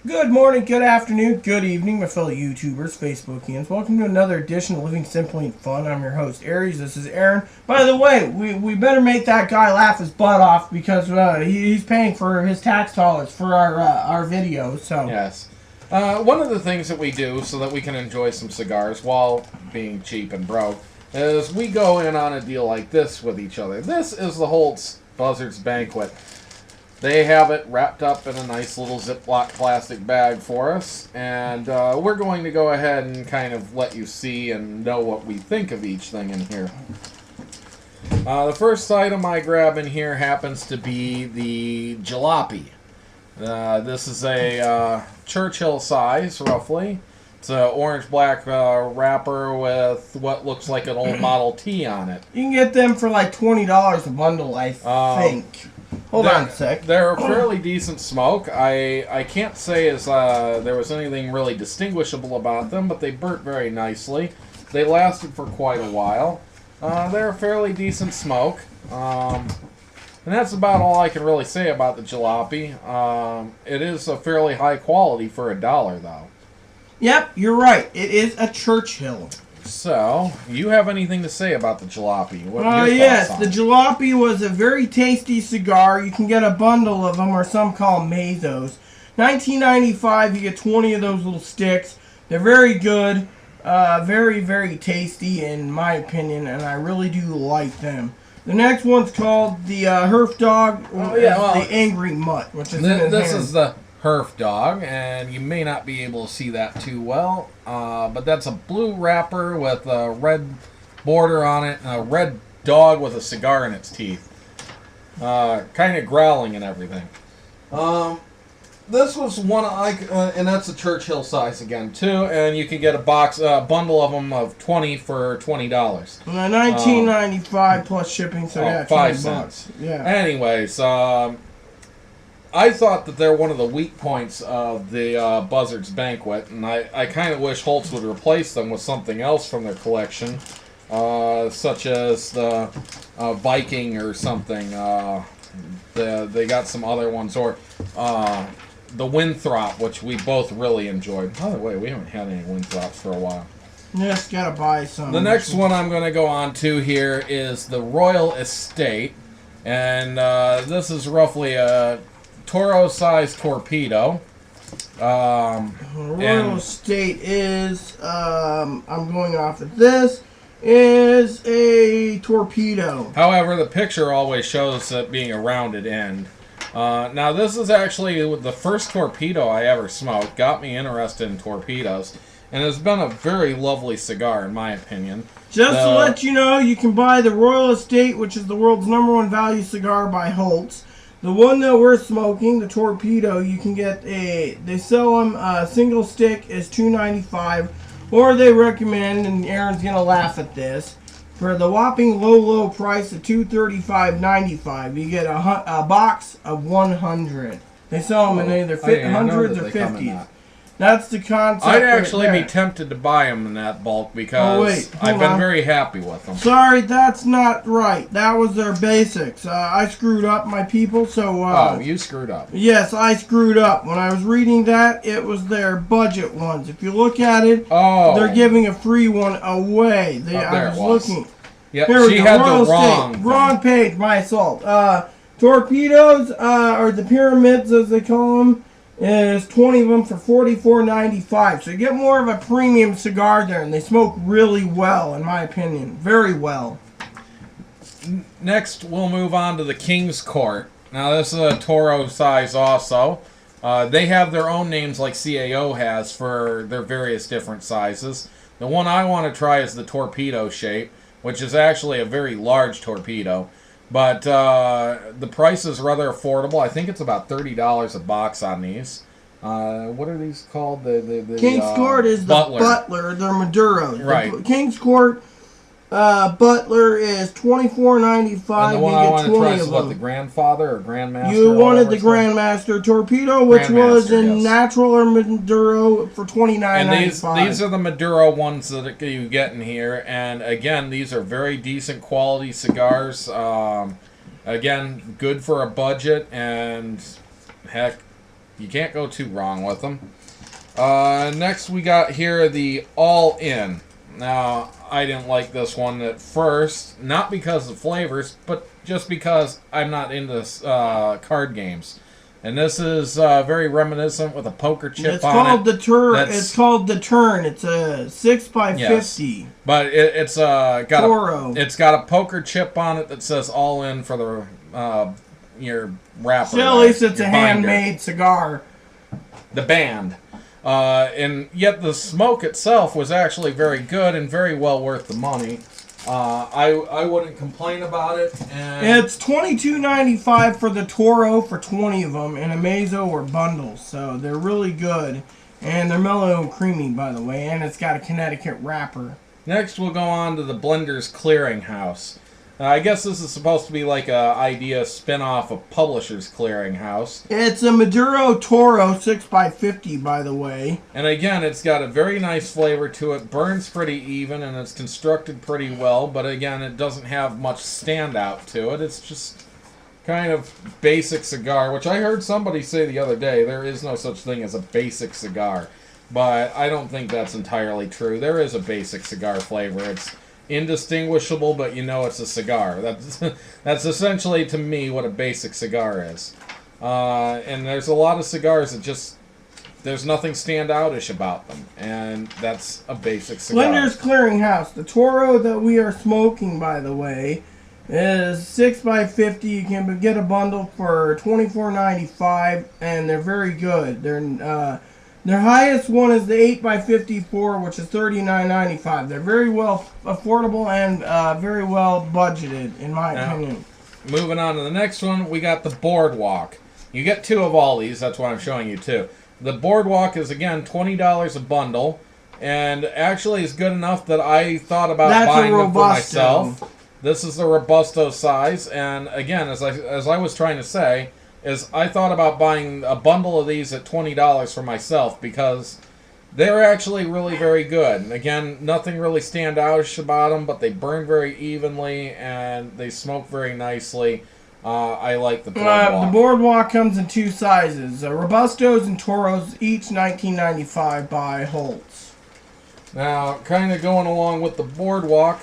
Good morning, good afternoon, good evening, my fellow YouTubers, Facebookians. Welcome to another edition of Living Simply and Fun. I'm your host, Aries. This is Aaron. By the way, we better make that guy laugh his butt off because he's paying for his tax dollars for our videos. So yes, one of the things that we do so that we can enjoy some cigars while being cheap and broke is we go in on a deal like this with each other. This is the Holt's Buzzard Banquet. They have it wrapped up in a nice little Ziploc plastic bag for us, and we're going to go ahead and kind of let you see and know what we think of each thing in here. The first item I grab in here happens to be the jalopy. This is a Churchill size, roughly. It's an orange-black wrapper with what looks like an old Model T on it. You can get them for like $20 a bundle, I think. Hold on a sec. They're a fairly decent smoke. I can't say as there was anything really distinguishable about them, but they burnt very nicely. They lasted for quite a while. They're a fairly decent smoke. And that's about all I can really say about the jalopy. It is a fairly high quality for $1, though. Yep, you're right. It is a Churchill. So, you have anything to say about the jalopy? What yes, the jalopy was a very tasty cigar. You can get a bundle of them, or some call them Mazos. $19.95, you get 20 of those little sticks. They're very good, very, very tasty in my opinion, and I really do like them. The next one's called the Herf Dog, the Angry Mutt, which is this is the Herf Dog, and you may not be able to see that too well, but that's a blue wrapper with a red border on it, and a red dog with a cigar in its teeth, kind of growling and everything. This was one and that's a Churchill size again too, and you can get a bundle of them of 20 for $20. $19.95 plus shipping, so yeah, 5 cents. Yeah. Anyways, I thought that they're one of the weak points of the Buzzard's Banquet, and I kind of wish Holtz would replace them with something else from their collection, such as the Viking or something. They got some other ones, or the Winthrop, which we both really enjoyed. By the way, we haven't had any Winthrops for a while. Just gotta buy some. The next one I'm going to go on to here is the Royal Estate, and this is roughly a Toro-sized torpedo. Royal Estate is, I'm going off of this, is a torpedo. However, the picture always shows it being a rounded end. Now, this is actually the first torpedo I ever smoked. Got me interested in torpedoes. And it's been a very lovely cigar, in my opinion. Just to let you know, you can buy the Royal Estate, which is the world's #1 value cigar by Holtz. The one that we're smoking, the torpedo, you can get they sell them, single stick is $2.95, or they recommend, and Aaron's going to laugh at this, for the whopping low price of $235.95, you get a box of 100. They sell them in either hundreds or 50s. That's the concept. I'd actually be tempted to buy them in that bulk because I've been very happy with them. Sorry, that's not right. That was their basics. I screwed up, my people, so... oh, you screwed up. Yes, I screwed up. When I was reading that, it was their budget ones. If you look at it, they're giving a free one away. I was looking. Yep, she had the wrong page, my fault. Torpedoes, or the pyramids as they call them, is 20 of them for $44.95. So you get more of a premium cigar there, and they smoke really well, in my opinion. Very well. Next, we'll move on to the King's Court. Now, this is a Toro size also. They have their own names like CAO has for their various different sizes. The one I want to try is the torpedo shape, which is actually a very large torpedo. But the price is rather affordable. I think it's about $30 a box on these. What are these called? The King's Court is the Butler. They're Maduros. Right. The King's Court Butler is $24.95. And the one I want to try is what, the Grandfather or Grandmaster? You wanted the Grandmaster Torpedo, which was in natural or Maduro for $29.95. And these are the Maduro ones that you get in here. And again, these are very decent quality cigars. Again, good for a budget, and heck, You can't go too wrong with them. Next, we got here the All-In. Now, I didn't like this one at first, not because of flavors, but just because I'm not into card games. And this is very reminiscent with a poker chip it's on called it. It's called the Turn. It's a 6x50. Yes. But it's got Toro. it's got a poker chip on it that says All In for the your wrapper. So at least it's a binder. handmade cigar. The band. And yet the smoke itself was actually very good and very well worth the money. I wouldn't complain about it. And It's $22.95 for the Toro for 20 of them in a Mazo or bundles. So they're really good. And they're mellow and creamy, by the way. And it's got a Connecticut wrapper. next we'll go on to the Blenders Clearinghouse. I guess this is supposed to be like a idea spin-off of Publishers Clearinghouse. It's a Maduro Toro 6x50, by the way. And again, it's got a very nice flavor to it. Burns pretty even, and it's constructed pretty well. But again, it doesn't have much standout to it. It's just kind of basic cigar, which I heard somebody say the other day. There is no such thing as a basic cigar. But I don't think that's entirely true. There is a basic cigar flavor. It's indistinguishable, but you know it's a cigar. That's essentially, to me, what a basic cigar is. And there's a lot of cigars that just, there's nothing standoutish about them. And that's a basic cigar. Blenders Clearinghouse. The Toro that we are smoking, by the way, is 6x50. You can get a bundle for $24.95, and they're very good. Their highest one is the 8x54, which is $39.95. They're very well affordable and very well budgeted, in my opinion. Moving on to the next one, we got the Boardwalk. You get two of all these. That's what I'm showing you too. The Boardwalk is, again, $20 a bundle, and actually is good enough that I thought about buying them for myself. This is the Robusto size, and again, as I was trying to say, is I thought about buying a bundle of these at $20 for myself because they're actually really very good. And again, nothing really standoutish about them, but they burn very evenly and they smoke very nicely. I like the Boardwalk. The Boardwalk comes in two sizes. Robustos and Toros, each $19.95 by Holt's. Now, kind of going along with the Boardwalk,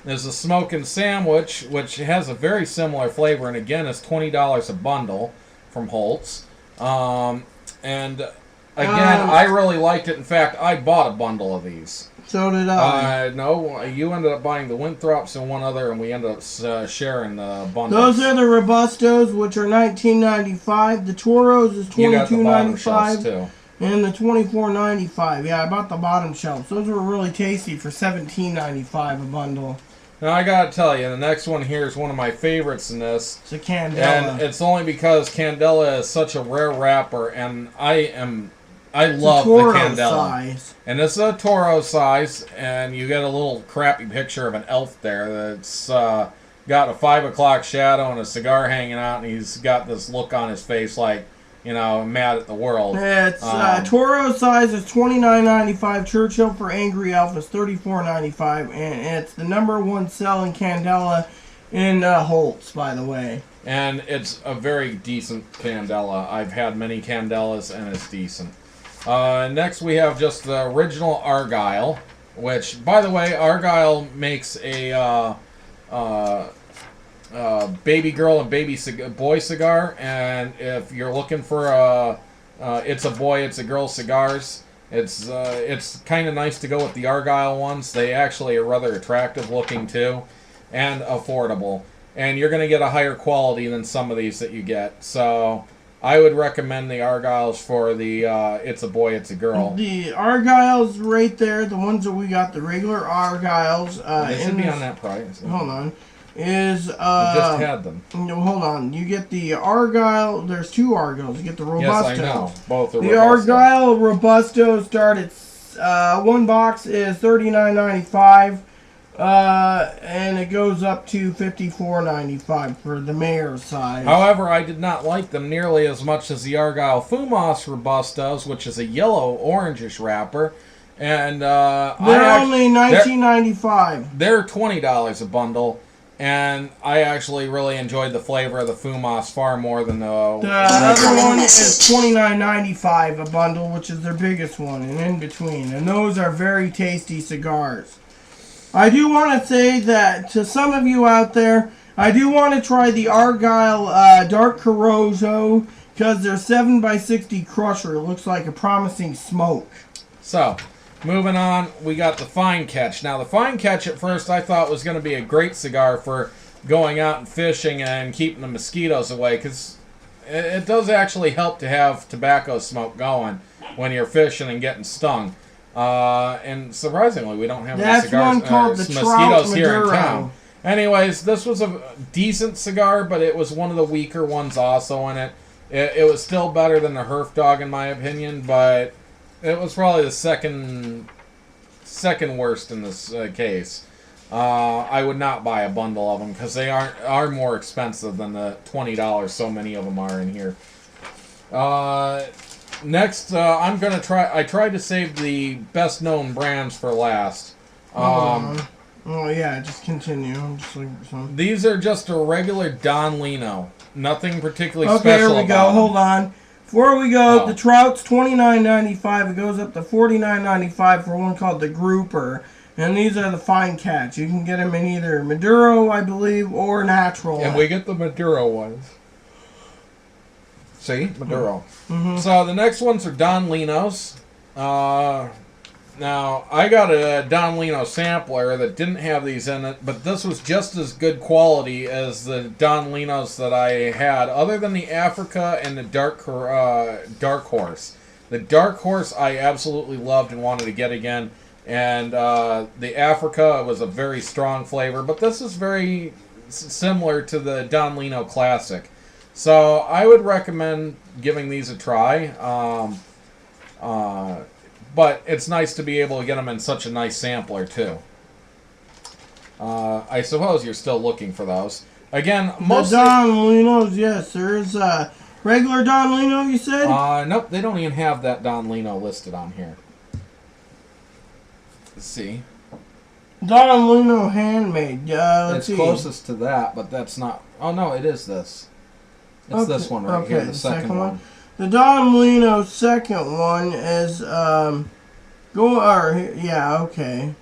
there's a Smokin' Sandwich, which has a very similar flavor, and again, is $20 a bundle from Holt's. And again, I really liked it. In fact, I bought a bundle of these. So did I. No, you ended up buying the Winthrops and one other, and we ended up sharing the bundles. Those are the Robustos, which are $19.95. The Toros is $22.95. Too. And the $24.95. Yeah, I bought the bottom shelves. Those were really tasty for $17.95 a bundle. Now, I gotta tell you, the next one here is one of my favorites in this. It's a Candela. And it's only because Candela is such a rare wrapper, and I love the Candela. Size. And this is a Toro size, and you get a little crappy picture of an elf there that's got a 5 o'clock shadow and a cigar hanging out, and he's got this look on his face like, you know, mad at the world. It's Toro size is $29.95. Churchill for Angry Elf is $34.95, and it's the #1 selling Candela in Holt's, by the way. And it's a very decent Candela. I've had many Candelas, and it's decent. Next, we have just the original Argyle, which, by the way, Argyle makes a baby girl and baby boy cigar, and if you're looking for it's a boy, it's a girl cigars, it's kind of nice to go with the Argyle ones. They actually are rather attractive looking too, and affordable, and you're going to get a higher quality than some of these that you get. So I would recommend the Argyles for the it's a boy, it's a girl. The Argyles right there, the ones that we got, the regular Argyles. They should be on that price. Hold on. Is we just had them. No, hold on. You get the Argyle. There's two Argyles. You get the Robusto. Yes, I know. Both are the Robusto. Argyle Robusto start at one box is $39.95, and it goes up to $54.95 for the mayor size. However, I did not like them nearly as much as the Argyle Fumos Robustos, which is a yellow orangish wrapper. And they're only $19.95. They're $20 a bundle. And I actually really enjoyed the flavor of the Fumas far more than the other one is $29.95 a bundle, which is their biggest one, and in between. And those are very tasty cigars. I do want to say that to some of you out there, I do want to try the Argyle Dark Corojo, because their 7x60 crusher looks like a promising smoke. So, moving on, we got the Fine Catch. Now, the Fine Catch at first I thought was going to be a great cigar for going out and fishing and keeping the mosquitoes away, because it does actually help to have tobacco smoke going when you're fishing and getting stung. And surprisingly, we don't have any cigars, one called the mosquitoes here in Maduro. town. Anyways, this was a decent cigar, but it was one of the weaker ones also in it. It was still better than the Herf Dog in my opinion, but it was probably the second worst in this case. I would not buy a bundle of them because they are more expensive than the $20 so many of them are in here. Next, I'm gonna try. I tried to save the best known brands for last. Oh yeah, just continue. I'm just looking for some. These are just a regular Don Lino. Nothing particularly okay, special. Here we go. About Hold on. Before we go, Oh. the Trout's $29.95. It goes up to $49.95 for one called the Grouper. And these are the Fine Catch. You can get them in either Maduro, I believe, or natural. And we get the Maduro ones. See? Maduro. Mm-hmm. So the next ones are Don Linos. Now, I got a Don Lino sampler that didn't have these in it, but this was just as good quality as the Don Linos that I had, other than the Africa and the Dark Horse. The Dark Horse I absolutely loved and wanted to get again, and the Africa was a very strong flavor, but this is very similar to the Don Lino Classic. So I would recommend giving these a try. But it's nice to be able to get them in such a nice sampler, too. I suppose you're still looking for those. Again, most... The Don Linos, yes. There is regular Don Lino, you said? Nope, they don't even have that Don Lino listed on here. Let's see. Don Lino handmade. Let's see. It's closest to that, but that's not... Oh, no, it is this. It's this one right here, the second one. The Don Lino second one is, okay.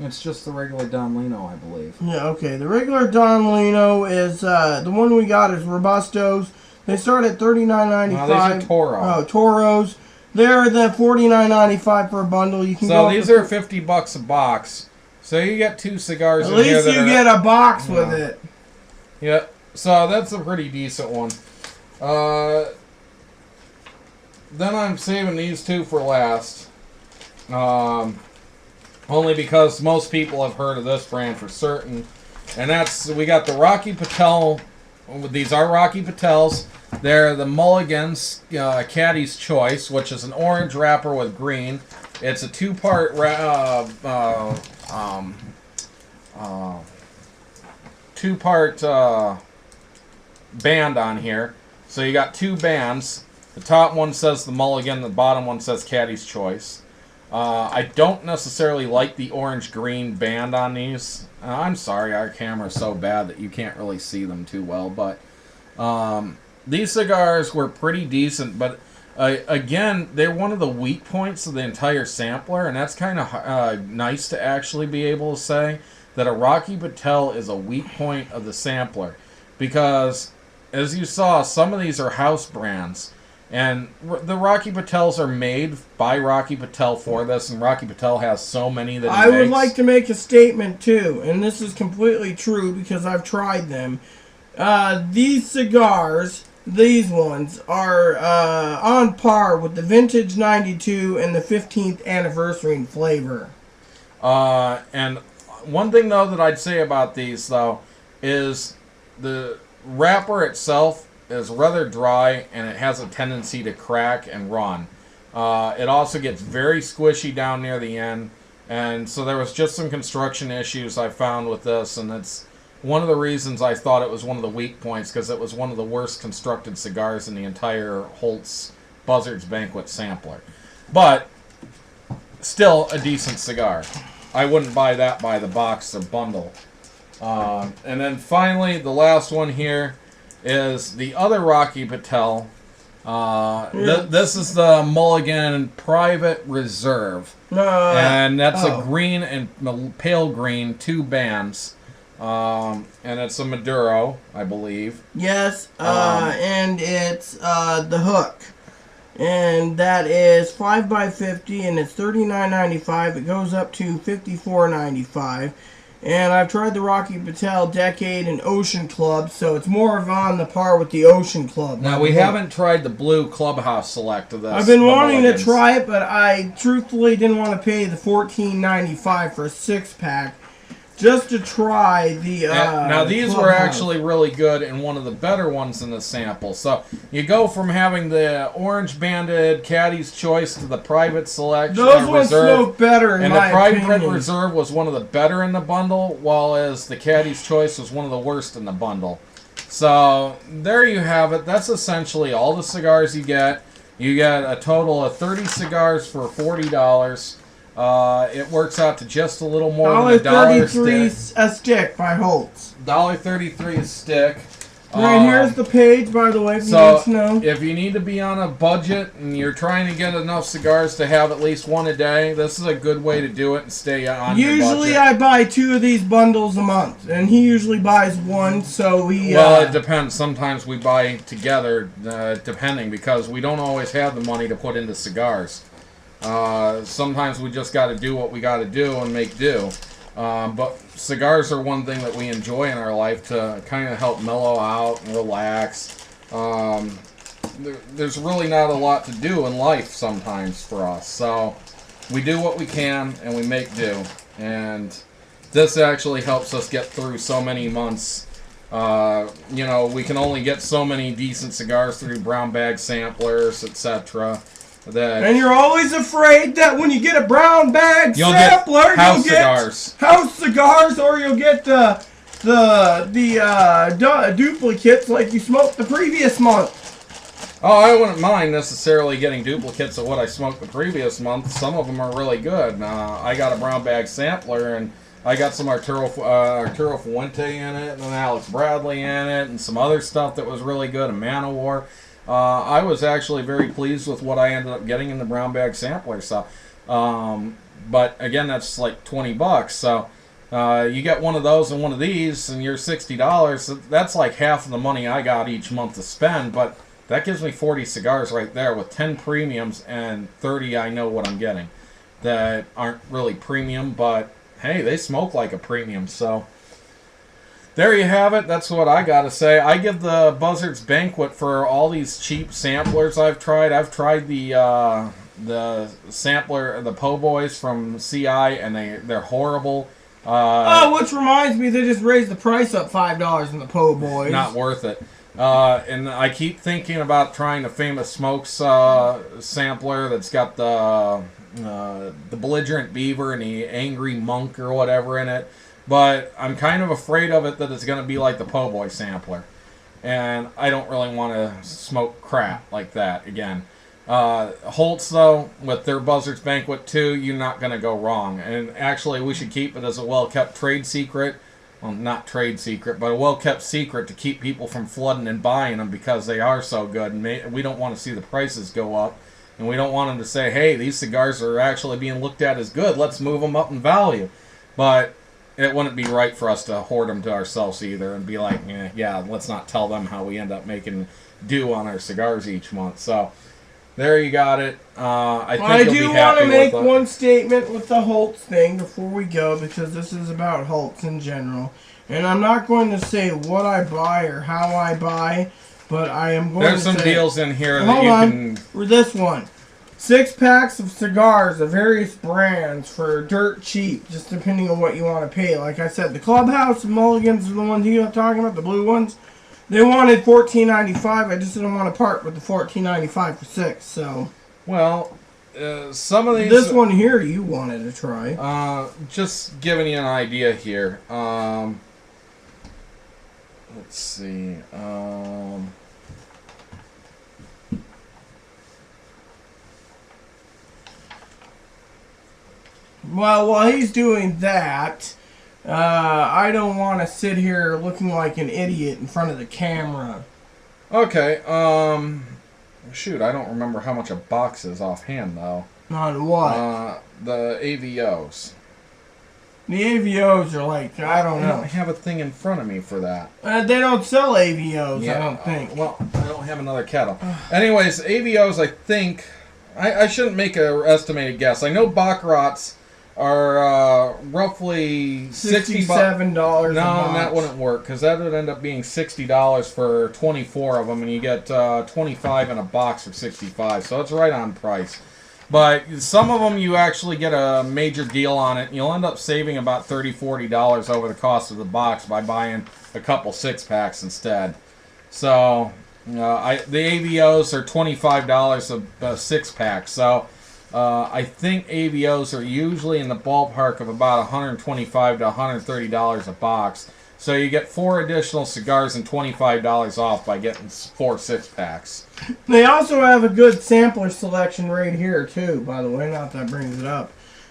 It's just the regular Don Lino, I believe. Yeah, okay. The regular Don Lino is, the one we got is Robustos. They start at $39.95. No, these are Toro. Oh, Toros. They're the $49.95 per bundle. You can So these are $50 a box. So you get two cigars at in here least you get a box with it. Yeah, so that's a pretty decent one. Then I'm saving these two for last. Only because most people have heard of this brand for certain. And that's, we got the Rocky Patel. These are Rocky Patels. They're the Mulligan's Caddy's Choice, which is an orange wrapper with green. It's a two-part band on here. So you got two bands. The top one says the Mulligan, the bottom one says Caddy's Choice. I don't necessarily like the orange-green band on these. I'm sorry, our camera's so bad that you can't really see them too well, but these cigars were pretty decent, but again, they're one of the weak points of the entire sampler, and that's kind of nice to actually be able to say that a Rocky Patel is a weak point of the sampler, because as you saw, some of these are house brands. And the Rocky Patels are made by Rocky Patel for this, and Rocky Patel has so many that he I would makes. like to make a statement, too, and this is completely true because I've tried them. These cigars, these ones, are on par with the Vintage 92 and the 15th Anniversary in flavor. And one thing, though, that I'd say about these, though, is the wrapper itself is rather dry, and it has a tendency to crack and run. It also gets very squishy down near the end, and so there was just some construction issues I found with this, and it's one of the reasons I thought it was one of the weak points, because it was one of the worst constructed cigars in the entire Holt's Buzzard's Banquet sampler. But still a decent cigar. I wouldn't buy that by the box or bundle. And then finally, the last one here is the other Rocky Patel. This is the Mulligan Private Reserve. And that's a green and pale green, 2 bands. And it's a Maduro, I believe. Yes, and it's the hook. And that is 5x50, and it's $39.95. It goes up to $54.95. And I've tried the Rocky Patel Decade and Ocean Club, so it's more of on the par with the Ocean Club. Now, we haven't tried the blue Clubhouse Select of this. I've been wanting to try it, but I truthfully didn't want to pay the $14.95 for a 6-pack. Just to try the now these Clubhouse. were actually really good and one of the better ones in the sample. So you go from having the orange banded Caddy's Choice to the Private Selection. Those ones smoke better in my opinion. And the Private Reserve was one of the better in the bundle, while as the Caddy's Choice was one of the worst in the bundle. So there you have it. That's essentially all the cigars you get. You get a total of 30 cigars for $40. It works out to just a little more than $1.33 a stick by Holt's. $1.33 a stick. Right, here's the page, by the way, if you need to know. If you need to be on a budget and you're trying to get enough cigars to have at least one a day, this is a good way to do it and stay on your budget. Usually I buy 2 of these bundles a month, and he usually buys 1, so we... Well, it depends. Sometimes we buy together, depending, because we don't always have the money to put into cigars. Sometimes we just got to do what we got to do and make do. But cigars are one thing that we enjoy in our life to kind of help mellow out and relax. There's really not a lot to do in life sometimes for us. So we do what we can and we make do. And this actually helps us get through so many months. You know, we can only get so many decent cigars through brown bag samplers, etc. And you're always afraid that when you get a brown bag sampler, you'll get house cigars, or you'll get the duplicates like you smoked the previous month. Oh, I wouldn't mind necessarily getting duplicates of what I smoked the previous month. Some of them are really good. I got a brown bag sampler, and I got some Arturo Fuente in it, and an Alex Bradley in it, and some other stuff that was really good, a Man O' War. I was actually very pleased with what I ended up getting in the brown bag sampler. So, but again, that's like $20. So you get one of those and one of these, and you're $60. That's like half of the money I got each month to spend. But that gives me 40 cigars right there with 10 premiums and 30 I know what I'm getting that aren't really premium, but hey, they smoke like a premium. So there you have it. That's what I got to say. I give the Buzzard's Banquet for all these cheap samplers I've tried. I've tried the sampler, the Po' Boys from CI, and they're horrible. Which reminds me, they just raised the price up $5 in the Po' Boys. Not worth it. And I keep thinking about trying the Famous Smokes sampler that's got the belligerent beaver and the angry monk or whatever in it. But I'm kind of afraid of it that it's going to be like the Po' Boy sampler. And I don't really want to smoke crap like that again. Holt's, though, with their Buzzard's Banquet 2, you're not going to go wrong. And actually, we should keep it as a well-kept trade secret. Well, not trade secret, but a well-kept secret to keep people from flooding and buying them because they are so good. And we don't want to see the prices go up. And we don't want them to say, hey, these cigars are actually being looked at as good. Let's move them up in value. But it wouldn't be right for us to hoard them to ourselves either and be like, yeah, let's not tell them how we end up making do on our cigars each month. So there you got it. I do want to make one statement with the Holt's thing before we go, because this is about Holt's in general. And I'm not going to say what I buy or how I buy, but I am going to say... There's some deals in here that you can... For this one. 6 packs of cigars of various brands for dirt cheap, just depending on what you want to pay. Like I said, the Clubhouse and Mulligans are the ones you're talking about, the blue ones. They wanted $14.95. I just didn't want to part with the $14.95 for 6. So, well, some of these. This one here you wanted to try. Just giving you an idea here. Let's see. Well, while he's doing that, I don't want to sit here looking like an idiot in front of the camera. Okay, shoot, I don't remember how much a box is offhand, though. On what? The AVOs. The AVOs are like, I don't know. I don't have a thing in front of me for that. They don't sell AVOs, Yeah, I don't think. Well, I don't have another kettle. Anyways, AVOs, I think... I shouldn't make an estimated guess. I know Baccarats are roughly $67 No, a box. that wouldn't work, because that would end up being $60 for 24 of them, and you get 25 in a box for $65, so it's right on price. But some of them you actually get a major deal on it, and you'll end up saving about $30, $40 over the cost of the box by buying a couple 6-packs instead. So, the AVOs are $25 a 6-pack, so I think AVOs are usually in the ballpark of about $125 to $130 a box. So you get 4 additional cigars and $25 off by getting 4 6-packs. They also have a good sampler selection right here, too, by the way. Not that brings it up.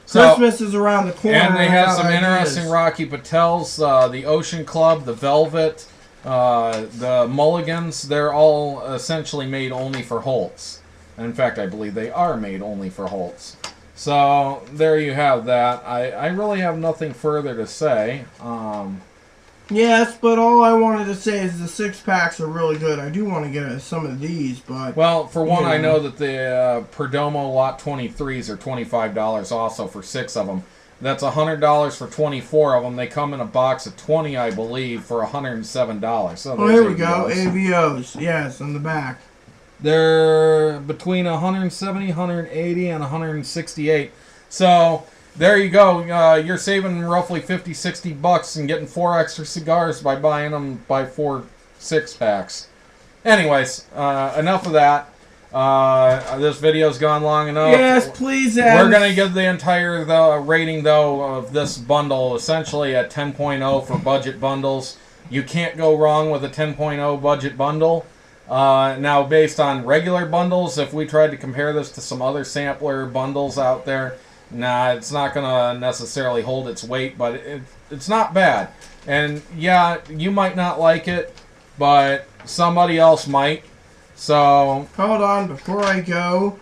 Christmas is around the corner. And they have some interesting Rocky Patels, the Ocean Club, the Velvet, the Mulligans. They're all essentially made only for Holts. And in fact, I believe they are made only for Holts. So there you have that. I really have nothing further to say. Yes, but all I wanted to say is the 6-packs are really good. I do want to get some of these, but... Well, for one, I know that the Perdomo Lot 23s are $25 also for 6 of them. That's $100 for 24 of them. They come in a box of 20, I believe, for $107. So here we go. AVOs. Yes, on the back. They're between 170, 180, and 168. So... there you go. You're saving roughly $50, $60 and getting 4 extra cigars by buying them by 4 6-packs. Anyways, enough of that. This video's gone long enough. Yes, please. We're going to give the entire rating, though, of this bundle essentially at 10.0 for budget bundles. You can't go wrong with a 10.0 budget bundle. Now, based on regular bundles, if we tried to compare this to some other sampler bundles out there, nah, it's not going to necessarily hold its weight, but it's not bad. And, yeah, you might not like it, but somebody else might. So... hold on, before I go,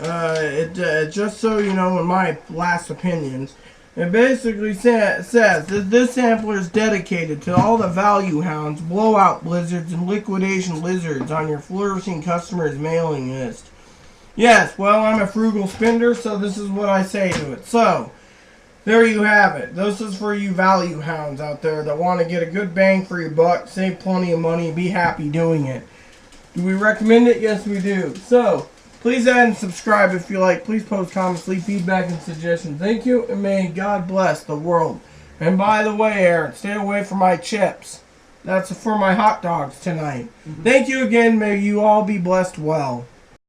just so you know, in my last opinions, it basically says that this sampler is dedicated to all the value hounds, blowout blizzards, and liquidation lizards on your flourishing customers' mailing list. Yes, well, I'm a frugal spender, so this is what I say to it. So, there you have it. This is for you value hounds out there that want to get a good bang for your buck, save plenty of money, be happy doing it. Do we recommend it? Yes, we do. So, please add and subscribe if you like. Please post comments, leave feedback and suggestions. Thank you, and may God bless the world. And by the way, Aaron, stay away from my chips. That's for my hot dogs tonight. Thank you again. May you all be blessed well.